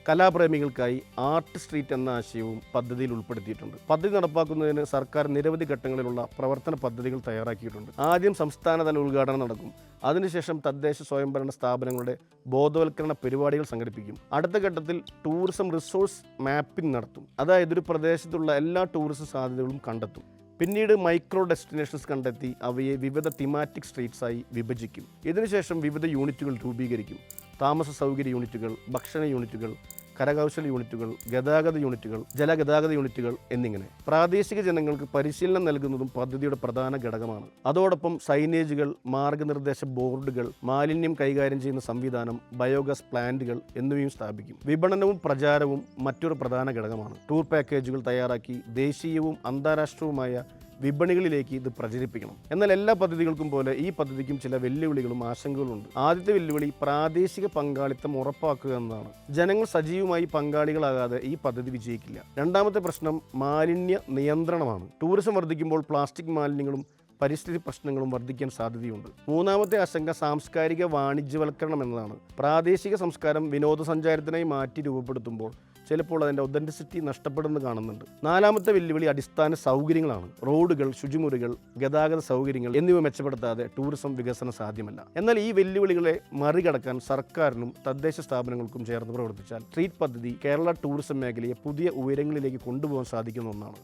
കലാപ്രേമികൾക്കായി art street എന്ന ആശയവും പദ്ധതിയിൽ ഉൾപ്പെടുത്തിയിട്ടുണ്ട്. പദ്ധതി നടപ്പാക്കുന്നതിന് സർക്കാർ നിരവധി ഘട്ടങ്ങളിലുള്ള പ്രവർത്തന പദ്ധതികൾ തയ്യാറാക്കിയിട്ടുണ്ട്. ആദ്യം സംസ്ഥാനതല ഉദ്ഘാടനം നടക്കും. അതിനുശേഷം തദ്ദേശ സ്വയംഭരണ സ്ഥാപനങ്ങളുടെ ബോധവൽക്കരണ പരിപാടികൾ സംഘടിപ്പിക്കും. അടുത്ത ഘട്ടത്തിൽ ടൂറിസം റിസോഴ്സ് മാപ്പിംഗ് നടത്തും. അതായത് ഒരു പ്രദേശത്തുള്ള എല്ലാ ടൂറിസം സാധ്യതകളും കണ്ടെത്തും. പിന്നീട് മൈക്രോ ഡെസ്റ്റിനേഷൻസ് കണ്ടെത്തി അവയെ വിവിധ തിമാറ്റിക് സ്ട്രീറ്റ്സായി വിഭജിക്കും. ഇതിനുശേഷം വിവിധ യൂണിറ്റുകൾ രൂപീകരിക്കും. താമസ സൗകര്യ യൂണിറ്റുകൾ, ഭക്ഷണ യൂണിറ്റുകൾ, കരകൗശല യൂണിറ്റുകൾ, ഗതാഗത യൂണിറ്റുകൾ, ജലഗതാഗത യൂണിറ്റുകൾ എന്നിങ്ങനെ പ്രാദേശിക ജനങ്ങൾക്ക് പരിശീലനം നൽകുന്നതും പദ്ധതിയുടെ പ്രധാന ഘടകമാണ്. അതോടൊപ്പം സൈനേജുകൾ, മാർഗനിർദ്ദേശ ബോർഡുകൾ, മാലിന്യം കൈകാര്യം ചെയ്യുന്ന സംവിധാനം, ബയോഗ്യാസ് പ്ലാന്റുകൾ എന്നിവയും സ്ഥാപിക്കും. വിപണനവും പ്രചാരവും മറ്റൊരു പ്രധാന ഘടകമാണ്. ടൂർ പാക്കേജുകൾ തയ്യാറാക്കി ദേശീയവും അന്താരാഷ്ട്രവുമായ വിപണികളിലേക്ക് ഇത് പ്രചരിപ്പിക്കണം. എന്നാൽ എല്ലാ പദ്ധതികൾക്കും പോലെ ഈ പദ്ധതിക്കും ചില വെല്ലുവിളികളും ആശങ്കകളുണ്ട്. ആദ്യത്തെ വെല്ലുവിളി പ്രാദേശിക പങ്കാളിത്തം ഉറപ്പാക്കുക എന്നതാണ്. ജനങ്ങൾ സജീവമായി പങ്കാളികളാകാതെ ഈ പദ്ധതി വിജയിക്കില്ല. രണ്ടാമത്തെ പ്രശ്നം മാലിന്യ നിയന്ത്രണമാണ്. ടൂറിസം വർദ്ധിക്കുമ്പോൾ പ്ലാസ്റ്റിക് മാലിന്യങ്ങളും പരിസ്ഥിതി പ്രശ്നങ്ങളും വർദ്ധിക്കാൻ സാധ്യതയുണ്ട്. മൂന്നാമത്തെ ആശങ്ക സാംസ്കാരിക വാണിജ്യവൽക്കരണം എന്നതാണ്. പ്രാദേശിക സംസ്കാരം വിനോദസഞ്ചാരത്തിനായി മാറ്റി രൂപപ്പെടുത്തുമ്പോൾ ചിലപ്പോൾ അതിൻ്റെ ഒതൻറ്റിസിറ്റി നഷ്ടപ്പെടുന്നത് കാണുന്നുണ്ട്. നാലാമത്തെ വെല്ലുവിളി അടിസ്ഥാന സൗകര്യങ്ങളാണ്. റോഡുകൾ, ശുചിമുറികൾ, ഗതാഗത സൗകര്യങ്ങൾ എന്നിവ മെച്ചപ്പെടുത്താതെ ടൂറിസം വികസനം സാധ്യമല്ല. എന്നാൽ ഈ വെല്ലുവിളികളെ മറികടക്കാൻ സർക്കാരിനും തദ്ദേശ സ്ഥാപനങ്ങൾക്കും ചേർന്ന് പ്രവർത്തിച്ചാൽ സ്ട്രീറ്റ് പദ്ധതി കേരള ടൂറിസം മേഖലയെ പുതിയ ഉയരങ്ങളിലേക്ക് കൊണ്ടുപോകാൻ സാധിക്കുന്ന ഒന്നാണ്.